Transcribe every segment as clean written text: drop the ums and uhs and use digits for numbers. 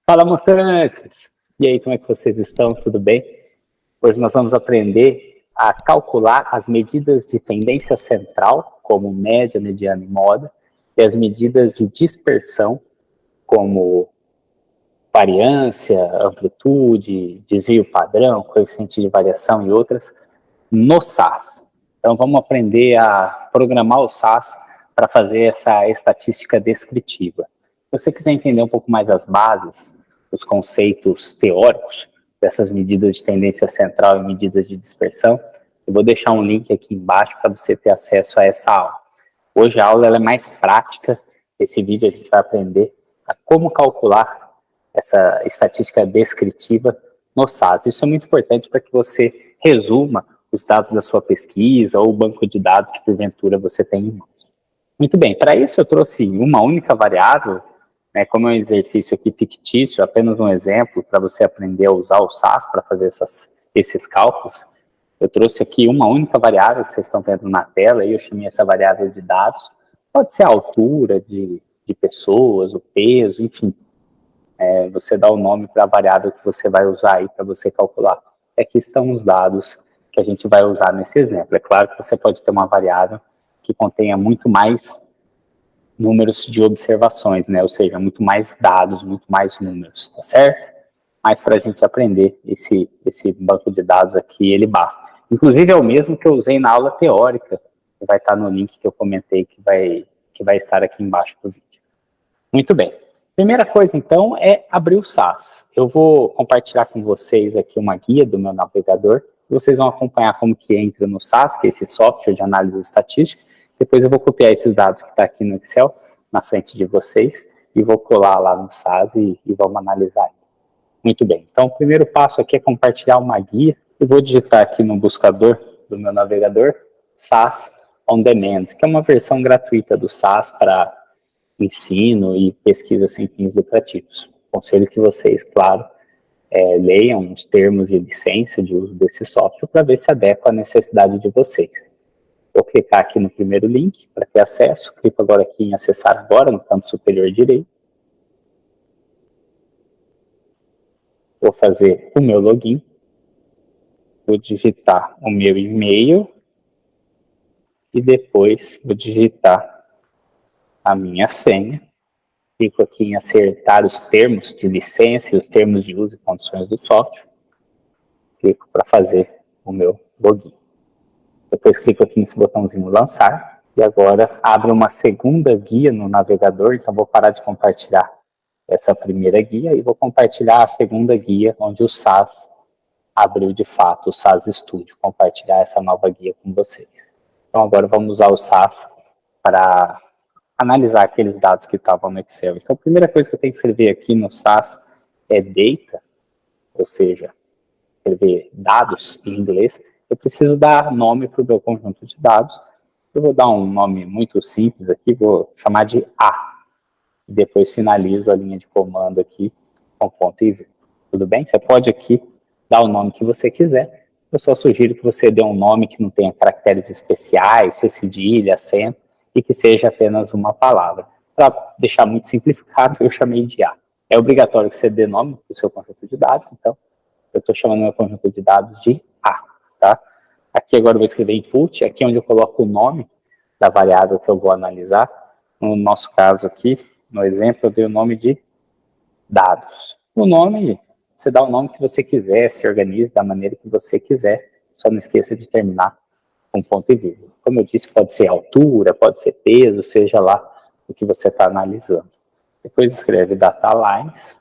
Fala, mutantes! E aí, como é que vocês estão? Tudo bem? Hoje nós vamos aprender a calcular as medidas de tendência central, como média, mediana e moda, e as medidas de dispersão, como variância, amplitude, desvio padrão, coeficiente de variação e outras, no SAS. Então vamos aprender a programar o SAS para fazer essa estatística descritiva. Se você quiser entender um pouco mais as bases, os conceitos teóricos dessas medidas de tendência central e medidas de dispersão, eu vou deixar um link aqui embaixo para você ter acesso a essa aula. Hoje a aula ela é mais prática. Esse vídeo a gente vai aprender a como calcular essa estatística descritiva no SAS. Isso é muito importante para que você resuma os dados da sua pesquisa ou o banco de dados que porventura você tem em mãos. Muito bem, para isso eu trouxe uma única variável, né, como é um exercício aqui fictício, apenas um exemplo para você aprender a usar o SAS para fazer esses cálculos. Eu trouxe aqui uma única variável que vocês estão vendo na tela, e eu chamei essa variável de dados. Pode ser a altura de pessoas, o peso, enfim. Você dá o nome para a variável que você vai usar aí para você calcular. Aqui estão os dados que a gente vai usar nesse exemplo. É claro que você pode ter uma variável que contenha muito mais números de observações, né? Ou seja, muito mais dados, muito mais números, tá certo? Mas para a gente aprender esse banco de dados aqui, ele basta. Inclusive é o mesmo que eu usei na aula teórica, que vai estar no link que eu comentei, que vai estar aqui embaixo do vídeo. Muito bem. Primeira coisa, então, é abrir o SAS. Eu vou compartilhar com vocês aqui uma guia do meu navegador. Vocês vão acompanhar como que entra no SAS, que é esse software de análise estatística. Depois eu vou copiar esses dados que está aqui no Excel, na frente de vocês, e vou colar lá no SAS e vamos analisar. Muito bem. Então, o primeiro passo aqui é compartilhar uma guia. Eu vou digitar aqui no buscador do meu navegador, SAS On Demand, que é uma versão gratuita do SAS para ensino e pesquisa sem fins lucrativos. Aconselho que vocês, claro, leiam os termos de licença de uso desse software para ver se adequa à necessidade de vocês. Vou clicar aqui no primeiro link para ter acesso. Clico agora aqui em acessar agora, no canto superior direito. Vou fazer o meu login. Vou digitar o meu e-mail. E depois vou digitar a minha senha. Clico aqui em acertar os termos de licença e os termos de uso e condições do software. Clico para fazer o meu login. Depois clico aqui nesse botãozinho lançar. E agora abre uma segunda guia no navegador. Então vou parar de compartilhar essa primeira guia e vou compartilhar a segunda guia, onde o SAS abriu de fato, o SAS Studio. Compartilhar essa nova guia com vocês. Então agora vamos usar o SAS para analisar aqueles dados que estavam no Excel. Então, a primeira coisa que eu tenho que escrever aqui no SAS é data, ou seja, escrever dados em inglês. Eu preciso dar nome para o meu conjunto de dados. Eu vou dar um nome muito simples aqui, vou chamar de A. E depois finalizo a linha de comando aqui com ponto e vírgula. Tudo bem? Você pode aqui dar o nome que você quiser. Eu só sugiro que você dê um nome que não tenha caracteres especiais, cedilha, acento, e que seja apenas uma palavra. Para deixar muito simplificado, eu chamei de A. É obrigatório que você dê nome para o seu conjunto de dados, então eu estou chamando meu conjunto de dados de A. Tá? Aqui agora eu vou escrever input, aqui é onde eu coloco o nome da variável que eu vou analisar. No nosso caso aqui, no exemplo, eu dei o nome de dados. O nome, você dá o nome que você quiser, se organize da maneira que você quiser, só não esqueça de terminar com ponto e vírgula. Como eu disse, pode ser altura, pode ser peso, seja lá o que você está analisando. Depois escreve data lines,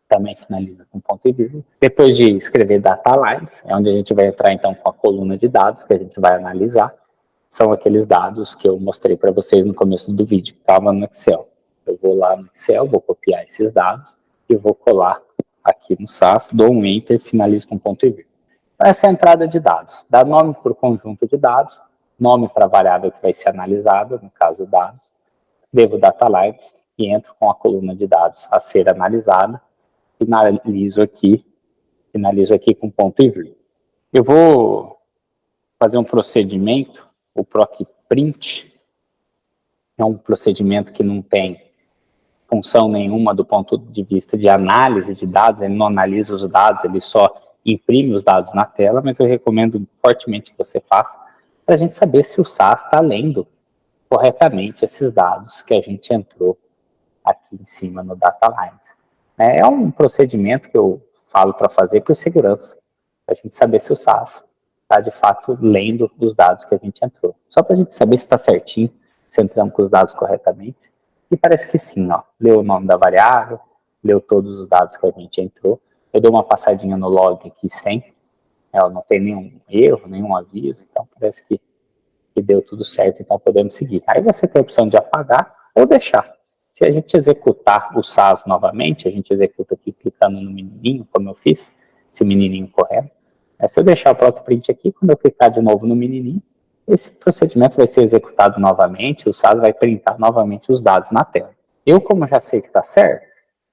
também finaliza com ponto e vírgula. Depois de escrever data lines, é onde a gente vai entrar então com a coluna de dados que a gente vai analisar. São aqueles dados que eu mostrei para vocês no começo do vídeo, que estava no Excel. Eu vou lá no Excel, vou copiar esses dados e vou colar aqui no SAS, dou um Enter, finalizo com ponto e vírgula. Essa é a entrada de dados. Dá nome para o conjunto de dados, nome para a variável que vai ser analisada, no caso dados. Escrevo data lines e entro com a coluna de dados a ser analisada. Finalizo aqui com ponto e vírgula. Eu vou fazer um procedimento, o proc print. É um procedimento que não tem função nenhuma do ponto de vista de análise de dados, ele não analisa os dados, ele só imprime os dados na tela, mas eu recomendo fortemente que você faça para a gente saber se o SAS está lendo corretamente esses dados que a gente entrou aqui em cima no Data Lines. É um procedimento que eu falo para fazer por segurança, para a gente saber se o SAS está de fato lendo os dados que a gente entrou. Só para a gente saber se está certinho, se entramos com os dados corretamente. E parece que sim, ó, leu o nome da variável, leu todos os dados que a gente entrou. Eu dou uma passadinha no log aqui sem, não tem nenhum erro, nenhum aviso, então parece que deu tudo certo, então podemos seguir. Aí você tem a opção de apagar ou deixar. Se a gente executar o SAS novamente, a gente executa aqui clicando no menininho, como eu fiz, esse menininho correto. Se eu deixar o proc print aqui, quando eu clicar de novo no menininho, esse procedimento vai ser executado novamente, o SAS vai printar novamente os dados na tela. Eu, como já sei que está certo,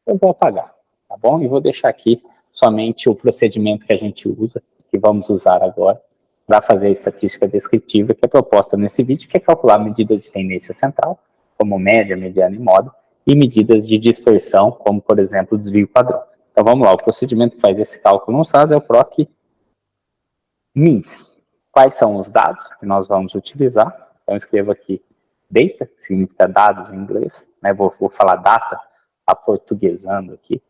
eu vou apagar, tá bom? E vou deixar aqui somente o procedimento que a gente usa, que vamos usar agora, para fazer a estatística descritiva que é proposta nesse vídeo, que é calcular medidas de tendência central, como média, mediana e moda, e medidas de dispersão, como, por exemplo, desvio padrão. Então, vamos lá, o procedimento que faz esse cálculo no SAS é o proc means. Quais são os dados que nós vamos utilizar? Então, eu escrevo aqui data, que significa dados em inglês, né? Vou falar data, aportuguesando aqui.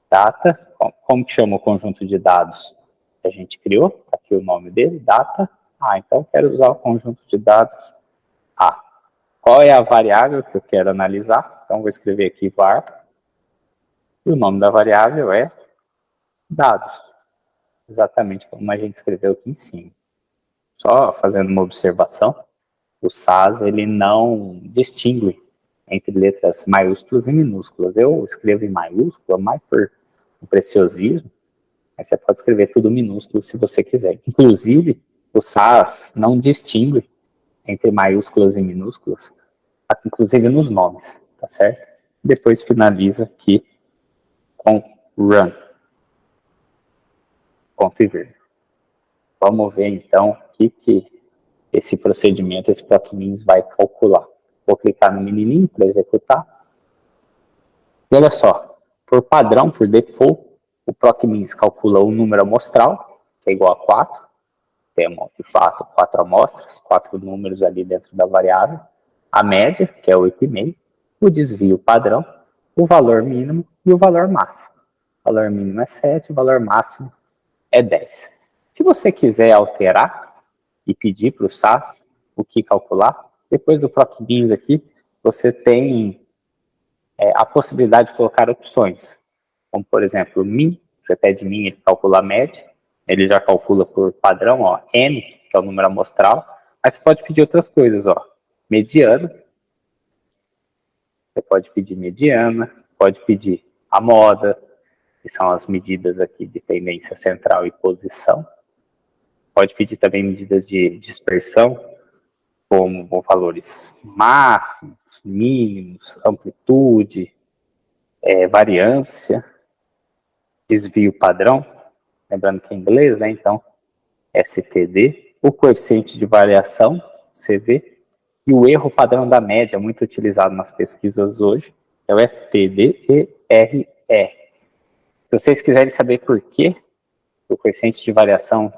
Data, como que chama o conjunto de dados que a gente criou? Aqui o nome dele, data. Então eu quero usar o conjunto de dados A. Qual é a variável que eu quero analisar? Então vou escrever aqui var. E o nome da variável é dados. Exatamente como a gente escreveu aqui em cima. Só fazendo uma observação, o SAS ele não distingue entre letras maiúsculas e minúsculas. Eu escrevo em maiúscula mais por preciosismo, mas você pode escrever tudo minúsculo se você quiser. Inclusive, o SAS não distingue entre maiúsculas e minúsculas, inclusive nos nomes, tá certo? Depois finaliza aqui com run, ponto e vírgula. Vamos ver então o que esse procedimento, esse procmeans vai calcular. Vou clicar no menininho para executar. E olha só, por padrão, por default, o procmeans calcula o número amostral, que é igual a 4. Temos, de fato, 4 amostras, 4 números ali dentro da variável. A média, que é 8,5. O desvio padrão, o valor mínimo e o valor máximo. O valor mínimo é 7, o valor máximo é 10. Se você quiser alterar e pedir para o SAS o que calcular, depois do procmeans aqui, você tem a possibilidade de colocar opções, como por exemplo, min, você pede min, ele calcula a média, ele já calcula por padrão, ó, n, que é o número amostral, mas você pode pedir outras coisas, ó, mediana, você pode pedir mediana, pode pedir a moda, que são as medidas aqui de tendência central e posição, pode pedir também medidas de dispersão, como valores máximos, mínimos, amplitude, variância, desvio padrão, lembrando que é em inglês, né? Então, STD, o coeficiente de variação, CV, e o erro padrão da média, muito utilizado nas pesquisas hoje, é o STD-ERR. Se vocês quiserem saber por que o coeficiente de variação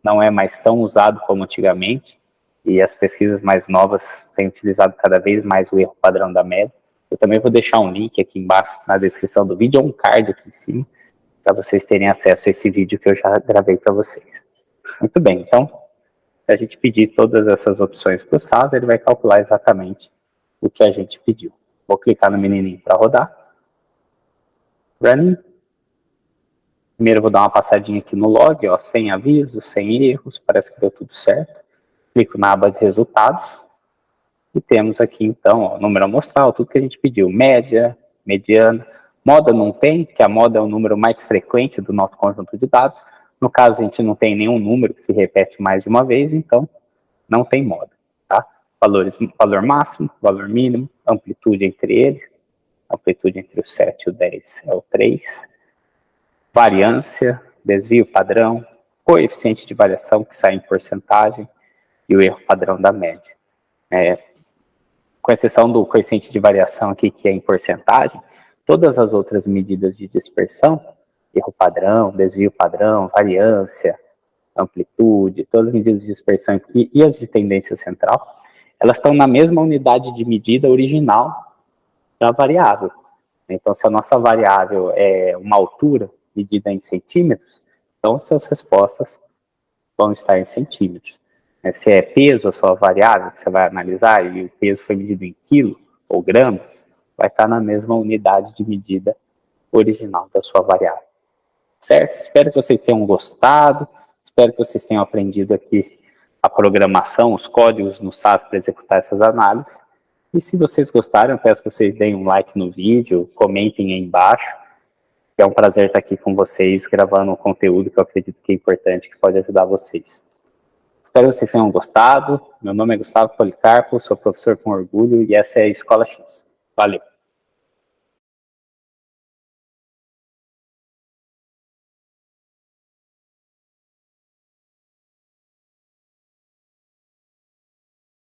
não é mais tão usado como antigamente, e as pesquisas mais novas têm utilizado cada vez mais o erro padrão da média, eu também vou deixar um link aqui embaixo na descrição do vídeo, ou um card aqui em cima, para vocês terem acesso a esse vídeo que eu já gravei para vocês. Muito bem, então, se a gente pedir todas essas opções para o SAS, ele vai calcular exatamente o que a gente pediu. Vou clicar no menininho para rodar. Running. Primeiro eu vou dar uma passadinha aqui no log, ó, sem avisos, sem erros, parece que deu tudo certo. Clico na aba de resultados. E temos aqui, então, ó, número amostral, tudo que a gente pediu. Média, mediana. Moda não tem, que a moda é o número mais frequente do nosso conjunto de dados. No caso, a gente não tem nenhum número que se repete mais de uma vez, então não tem moda, tá? Valor máximo, valor mínimo, amplitude entre eles. Amplitude entre o 7 e o 10 é o 3. Variância, desvio padrão, coeficiente de variação que sai em porcentagem e o erro padrão da média. com exceção do coeficiente de variação aqui, que é em porcentagem, todas as outras medidas de dispersão, erro padrão, desvio padrão, variância, amplitude, todas as medidas de dispersão e as de tendência central, elas estão na mesma unidade de medida original da variável. Então, se a nossa variável é uma altura medida em centímetros, então suas respostas vão estar em centímetros. Se é peso a sua variável que você vai analisar e o peso foi medido em quilo ou grama, vai estar na mesma unidade de medida original da sua variável. Certo? Espero que vocês tenham gostado, espero que vocês tenham aprendido aqui a programação, os códigos no SAS para executar essas análises. E se vocês gostaram, eu peço que vocês deem um like no vídeo, comentem aí embaixo. É um prazer estar aqui com vocês, gravando um conteúdo que eu acredito que é importante, que pode ajudar vocês. Espero que vocês tenham gostado. Meu nome é Gustavo Policarpo, sou professor com orgulho e essa é a Escola X. Valeu!